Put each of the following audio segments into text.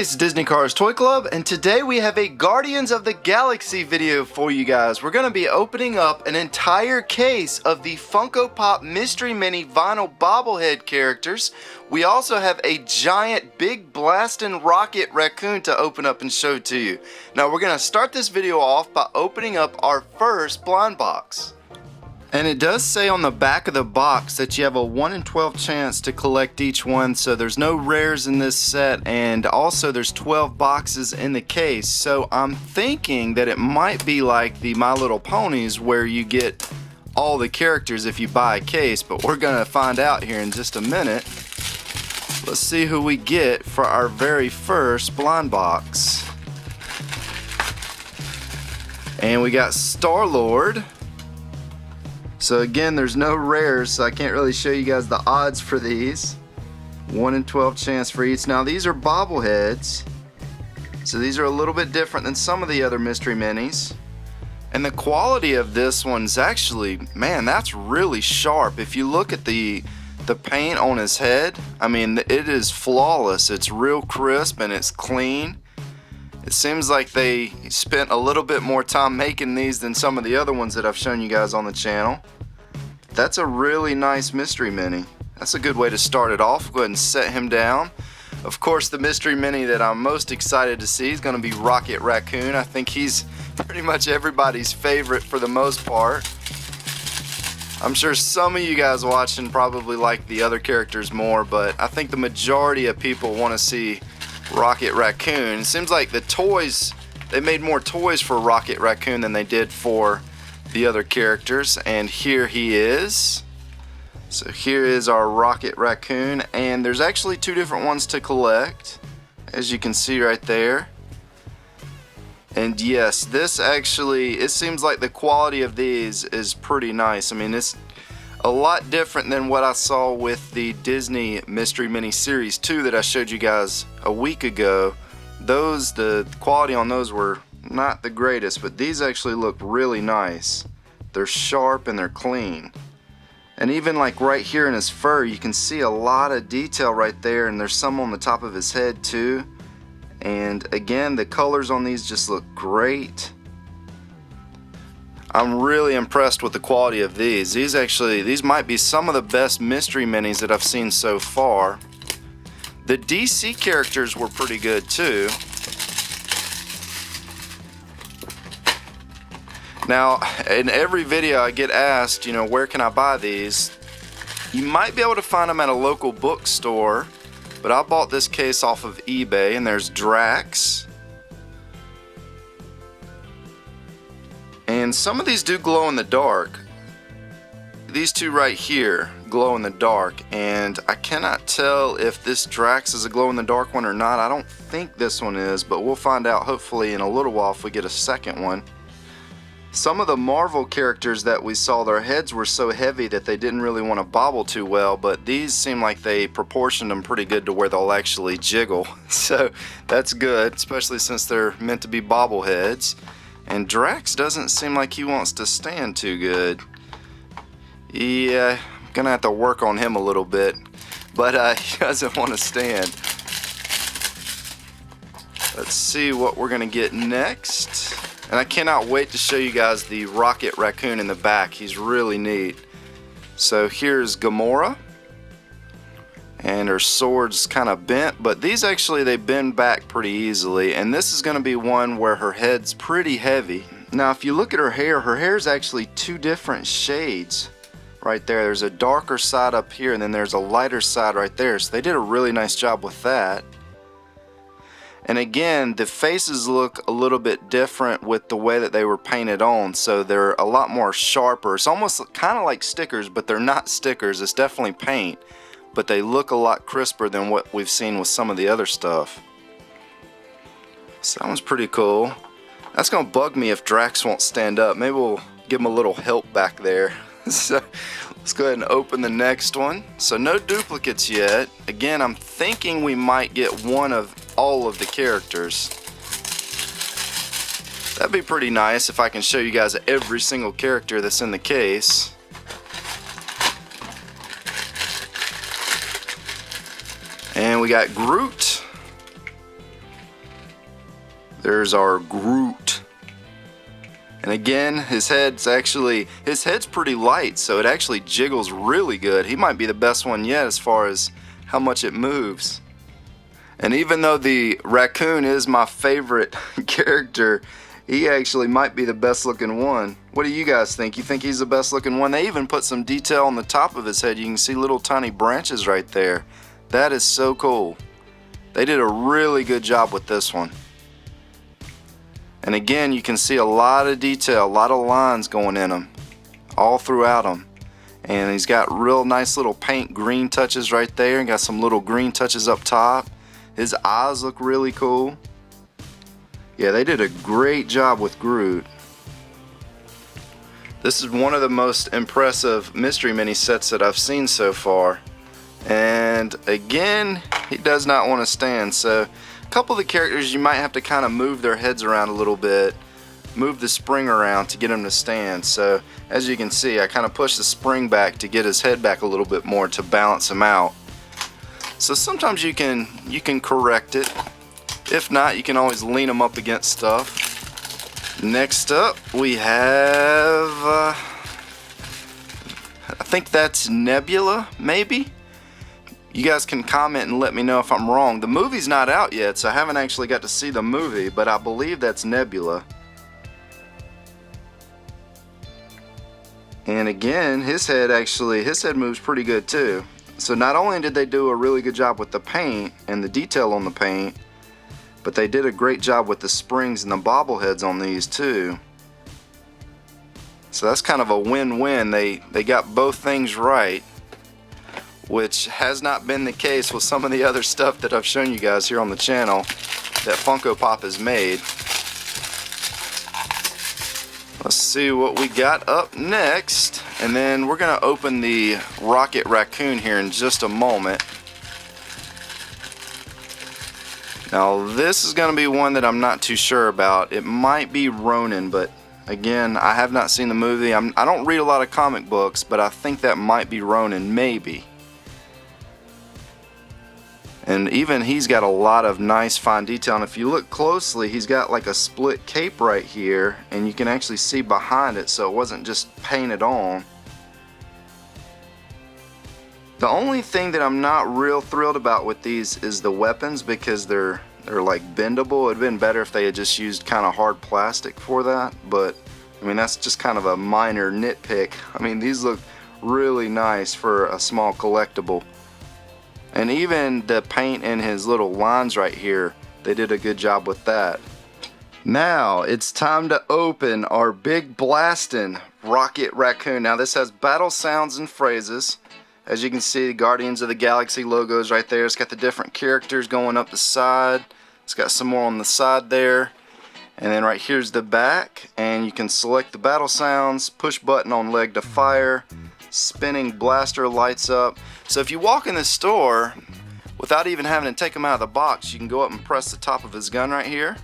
It's Disney Cars Toy Club, and today we have a Guardians of the Galaxy video for you guys. We're going to be opening up an entire case of the Funko Pop Mystery Mini vinyl bobblehead characters. We also have a giant big Blastin rocket raccoon to open up and show to you. Now we're going to start this video off by opening up our first blind box. And it does say on the back of the box that you have a 1 in 12 chance to collect each one, so there's no rares in this set, and also there's 12 boxes in the case. So I'm thinking that it might be like the My Little Ponies where you get all the characters if you buy a case, but we're gonna find out here in just a minute. Let's see who we get for our very first blind box. And we got Star-Lord. So again, there's no rares, so I can't really show you guys the odds for these. 1 in 12 chance for each. Now these are bobbleheads, so these are a little bit different than some of the other mystery minis. And the quality of this one's actually, man, that's really sharp. If you look at the paint on his head, I mean, it is flawless. It's real crisp and it's clean. It seems like they spent a little bit more time making these than some of the other ones that I've shown you guys on the channel. That's a really nice mystery mini. That's a good way to start it off. Go ahead and set him down. Of course, the mystery mini that I'm most excited to see is going to be Rocket Raccoon. I think he's pretty much everybody's favorite for the most part. I'm sure some of you guys watching probably like the other characters more, but I think the majority of people want to see Rocket Raccoon. It seems like the toys, they made more toys for Rocket Raccoon than they did for the other characters, and here he is. So here is our Rocket Raccoon, and there's actually two different ones to collect, as you can see right there. And yes, this actually, it seems like the quality of these is pretty nice. I mean, it's a lot different than what I saw with the Disney Mystery Mini Series 2 that I showed you guys a week ago. Those, the quality on those were not the greatest, but these actually look really nice. They're sharp and they're clean. And even like right here in his fur, you can see a lot of detail right there, and there's some on the top of his head too. And again, the colors on these just look great. I'm really impressed with the quality of these. These might be some of the best mystery minis that I've seen so far. The DC characters were pretty good too. Now, in every video I get asked, you know, where can I buy these? You might be able to find them at a local bookstore, but I bought this case off of eBay, and there's Drax. And some of these do glow in the dark. These two right here glow in the dark, and I cannot tell if this Drax is a glow in the dark one or not. I don't think this one is, but we'll find out hopefully in a little while if we get a second one. Some of the Marvel characters that we saw, their heads were so heavy that they didn't really want to bobble too well, but these seem like they proportioned them pretty good to where they'll actually jiggle. So that's good, especially since they're meant to be bobbleheads. And Drax doesn't seem like he wants to stand too good. Yeah, I'm gonna have to work on him a little bit, but he doesn't want to stand. Let's see what we're gonna get next. And I cannot wait to show you guys the Rocket Raccoon in the back. He's really neat. So here's Gamora, and her sword's kind of bent, but these actually, they bend back pretty easily, and this is going to be one where her head's pretty heavy. Now if you look at her hair's actually two different shades right there. There's a darker side up here, and then there's a lighter side right there, so they did a really nice job with that. And again, the faces look a little bit different with the way that they were painted on, so they're a lot more sharper. It's almost kind of like stickers, but they're not stickers. It's definitely paint, but they look a lot crisper than what we've seen with some of the other stuff. So that one's pretty cool. That's gonna bug me if Drax won't stand up. Maybe we'll give him a little help back there. So let's go ahead and open the next one. So no duplicates yet. Again, I'm thinking we might get one of all of the characters. That'd be pretty nice if I can show you guys every single character that's in the case. And we got Groot, There's our Groot. And again, his head's pretty light, so it actually jiggles really good. He might be the best one yet as far as how much it moves. And even though the Raccoon is my favorite character, he actually might be the best looking one. What do you guys think? You think he's the best looking one? They even put some detail on the top of his head. You can see little tiny branches right there. That is so cool. They did a really good job with this one. And again, you can see a lot of detail, a lot of lines going in them, all throughout them. And he's got real nice little paint green touches right there, and got some little green touches up top. His eyes look really cool. Yeah, they did a great job with Groot. This is one of the most impressive mystery mini sets that I've seen so far. And again, he does not want to stand, so a couple of the characters you might have to kind of move their heads around a little bit, move the spring around to get him to stand. So as you can see, I kind of push the spring back to get his head back a little bit more to balance him out. So sometimes you can correct it. If not, you can always lean them up against stuff. Next up we have I think that's Nebula, maybe? You guys can comment and let me know if I'm wrong. The movie's not out yet, so I haven't actually got to see the movie, but I believe that's Nebula. And again, his head moves pretty good too. So not only did they do a really good job with the paint and the detail on the paint, but they did a great job with the springs and the bobbleheads on these too. So that's kind of a win-win. They got both things right, which has not been the case with some of the other stuff that I've shown you guys here on the channel that Funko Pop has made. Let's see what we got up next, and then we're gonna open the Rocket Raccoon here in just a moment. Now this is gonna be one that I'm not too sure about. It might be Ronin, but again, I have not seen the movie. I don't read a lot of comic books, but I think that might be Ronin, maybe. And even he's got a lot of nice fine detail, and if you look closely, he's got like a split cape right here, and you can actually see behind it, so it wasn't just painted on. The only thing that I'm not real thrilled about with these is the weapons, because they're like bendable. It'd been better if they had just used kind of hard plastic for that, but I mean that's just kind of a minor nitpick. I mean these look really nice for a small collectible. And even the paint in his little lines right here, they did a good job with that. Now it's time to open our big Blastin Rocket Raccoon. Now this has battle sounds and phrases. As you can see, the Guardians of the Galaxy logos right there. It's got the different characters going up the side. It's got some more on the side there. And then right here's the back, and you can select the battle sounds, push button on leg to fire, spinning blaster lights up. So if you walk in the store without even having to take him out of the box, you can go up and press the top of his gun right here.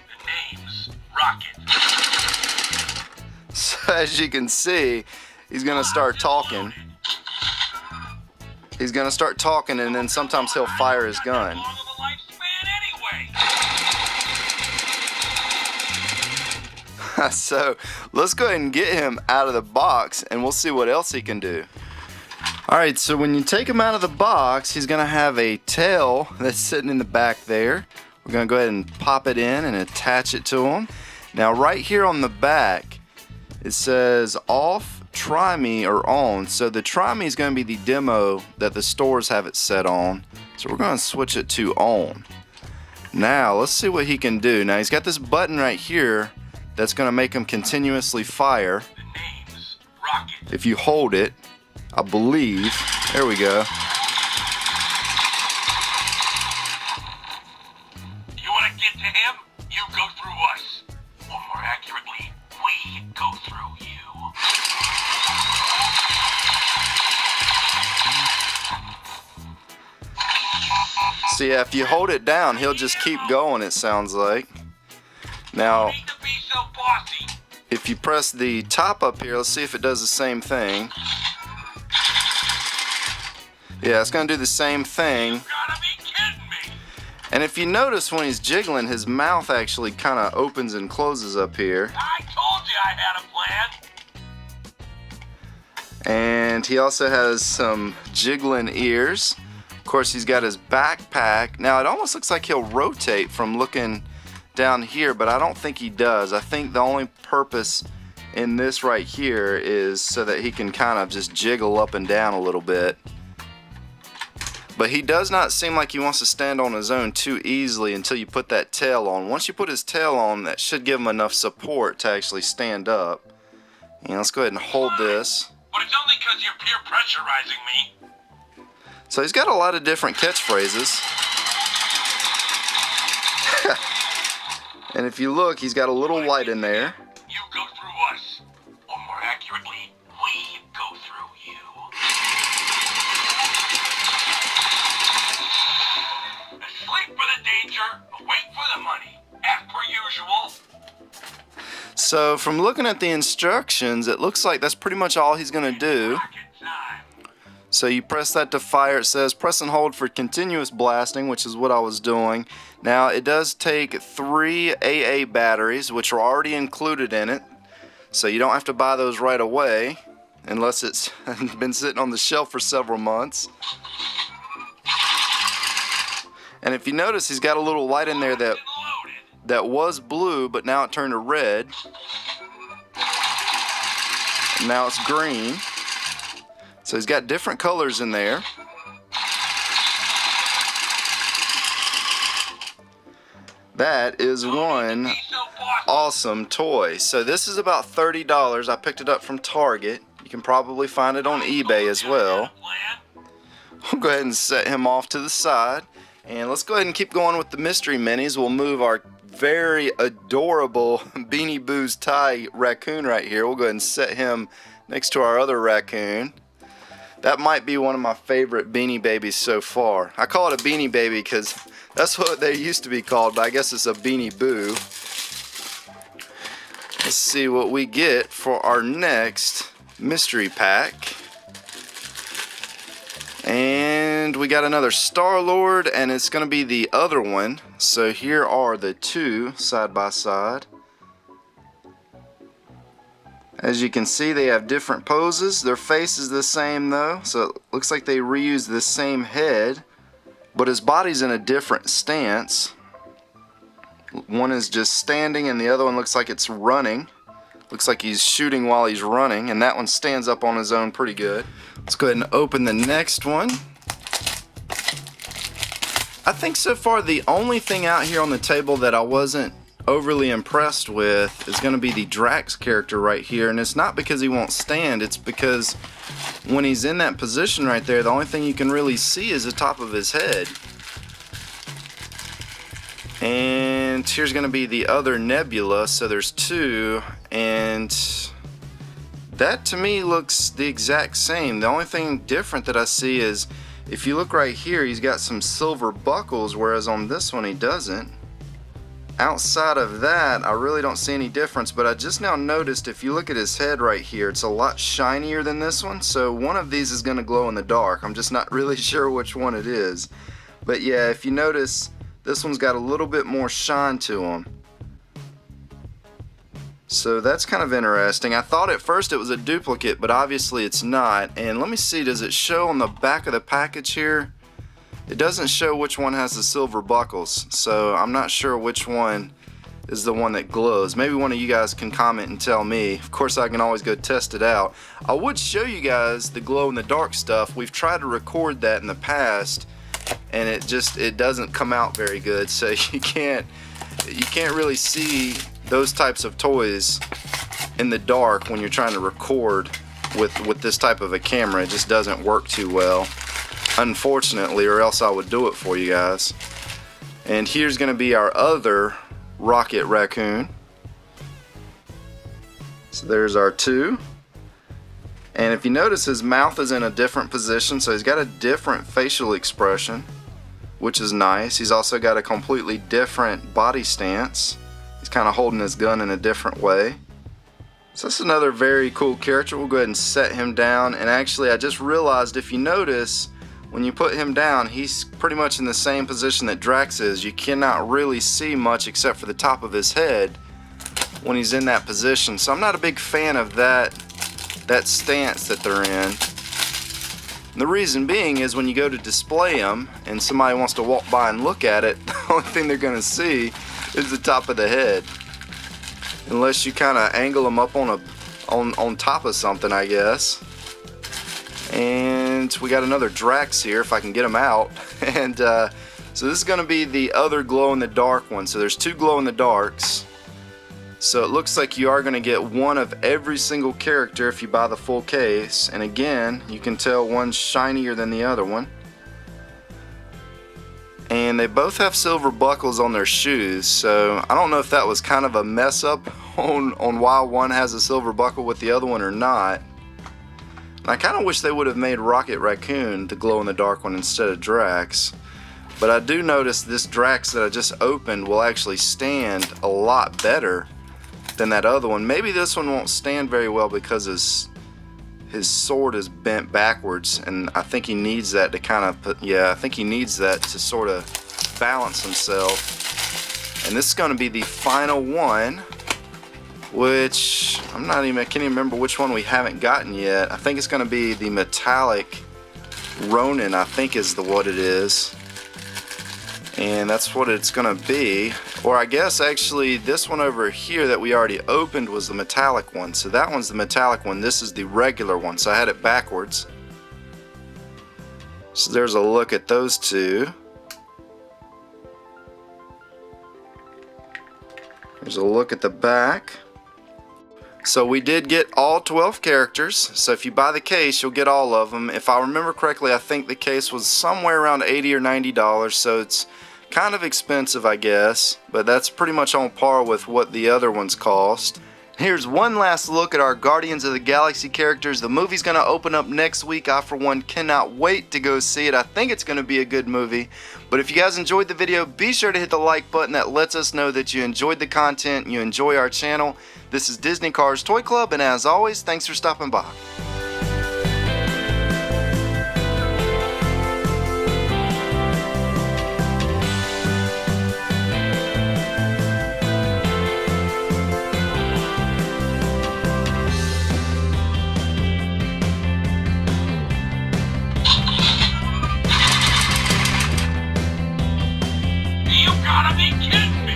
The name's Rocket. So as you can see, he's gonna start talking. He's gonna start talking, and then sometimes he'll fire his gun. So let's go ahead and get him out of the box, and we'll see what else he can do. Alright, so when you take him out of the box, he's gonna have a tail that's sitting in the back there. We're gonna go ahead and pop it in and attach it to him. Now right here on the back, it says off, try me, or on. So the try me is gonna be the demo that the stores have it set on. So we're gonna switch it to on. Now let's see what he can do. Now he's got this button right here that's gonna make him continuously fire. The name's Rocket. If you hold it, I believe, there we go. You want to get to him? You go through us. Or more accurately, we go through you. So yeah, if you hold it down, he'll just keep going, it sounds like. Now, if you press the top up here, let's see if it does the same thing. Yeah, it's gonna do the same thing. You gotta be kidding me. And if you notice when he's jiggling, his mouth actually kind of opens and closes up here. I told you I had a plan. And he also has some jiggling ears. Of course, he's got his backpack. Now, it almost looks like he'll rotate from looking down here, but I don't think he does. I think the only purpose in this right here is so that he can kind of just jiggle up and down a little bit. But he does not seem like he wants to stand on his own too easily until you put that tail on. Once you put his tail on, that should give him enough support to actually stand up. And let's go ahead and hold this. But it's only because you're peer pressurizing me. So he's got a lot of different catchphrases. And if you look, he's got a little light in there. You go through us. Or more accurately, we go through you. Sleep for the danger, wait for the money, as per usual. So from looking at the instructions, it looks like that's pretty much all he's going to do. Rocket time. So you press that to fire. It says press and hold for continuous blasting, which is what I was doing. Now it does take 3 AA batteries, which are already included in it. So you don't have to buy those right away, unless it's been sitting on the shelf for several months. And if you notice, he's got a little light in there that was blue, but now it turned to red. And now it's green. So he's got different colors in there. That is one awesome toy. So this is about $30. I picked it up from Target. You can probably find it on eBay as well. We'll go ahead and set him off to the side. And let's go ahead and keep going with the mystery minis. We'll move our very adorable Beanie Boo's tie raccoon right here. We'll go ahead and set him next to our other raccoon. That might be one of my favorite Beanie Babies so far. I call it a Beanie Baby because that's what they used to be called, but I guess it's a Beanie Boo. Let's see what we get for our next mystery pack. And we got another Star-Lord, and it's going to be the other one. So here are the two side by side. As you can see, they have different poses. Their face is the same though, so it looks like they reused the same head, but his body's in a different stance. One is just standing and the other one looks like it's running. Looks like he's shooting while he's running, and that one stands up on his own pretty good. Let's go ahead and open the next one. I think so far the only thing out here on the table that I wasn't overly impressed with is going to be the Drax character right here, and it's not because he won't stand, it's because when he's in that position right there, the only thing you can really see is the top of his head. And here's going to be the other Nebula, so there's two, and that to me looks the exact same. The only thing different that I see is if you look right here, he's got some silver buckles, whereas on this one he doesn't. Outside of that, I really don't see any difference, but I just now noticed if you look at his head right here, it's a lot shinier than this one, so one of these is going to glow in the dark. I'm just not really sure which one it is. But yeah, if you notice, this one's got a little bit more shine to him. So that's kind of interesting. I thought at first it was a duplicate, but obviously it's not. And let me see, does it show on the back of the package here? It doesn't show which one has the silver buckles, so I'm not sure which one is the one that glows. Maybe one of you guys can comment and tell me. Of course, I can always go test it out. I would show you guys the glow in the dark stuff. We've tried to record that in the past, and it doesn't come out very good. So you can't really see those types of toys in the dark when you're trying to record with this type of a camera. It just doesn't work too well, unfortunately, or else I would do it for you guys. And here's going to be our other Rocket Raccoon. So there's our two. And if you notice, his mouth is in a different position, so he's got a different facial expression, which is nice. He's also got a completely different body stance. He's kind of holding his gun in a different way. So that's another very cool character. We'll go ahead and set him down. And actually, I just realized, if you notice, when you put him down, he's pretty much in the same position that Drax is. You cannot really see much except for the top of his head when he's in that position. So I'm not a big fan of that stance that they're in. And the reason being is when you go to display them and somebody wants to walk by and look at it, the only thing they're going to see is the top of the head. Unless you kind of angle them up on top of something, I guess. And we got another Drax here, if I can get him out. And so this is going to be the other glow-in-the-dark one. So there's two glow-in-the-darks. So it looks like you are going to get one of every single character if you buy the full case. And again, you can tell one's shinier than the other one. And they both have silver buckles on their shoes. So I don't know if that was kind of a mess up on why one has a silver buckle with the other one or not. I kind of wish they would have made Rocket Raccoon the glow-in-the-dark one instead of Drax. But I do notice this Drax that I just opened will actually stand a lot better than that other one. Maybe this one won't stand very well because his sword is bent backwards, and I think he needs that to kind of put, yeah, I think he needs that to sort of balance himself. And this is going to be the final one, which I can't even remember which one we haven't gotten yet. I think it's going to be the metallic Ronin, I think is what it is. And that's what it's going to be. Or I guess actually this one over here that we already opened was the metallic one. So that one's the metallic one. This is the regular one. So I had it backwards. So there's a look at those two. There's a look at the back. So we did get all 12 characters, so if you buy the case, you'll get all of them. If I remember correctly, I think the case was somewhere around $80 or $90, so it's kind of expensive, I guess, but that's pretty much on par with what the other ones cost. Here's one last look at our Guardians of the Galaxy characters. The movie's going to open up next week. I, for one, cannot wait to go see it. I think it's going to be a good movie. But if you guys enjoyed the video, be sure to hit the like button. That lets us know that you enjoyed the content and you enjoy our channel. This is Disney Cars Toy Club, and as always, thanks for stopping by. You gotta be kidding me!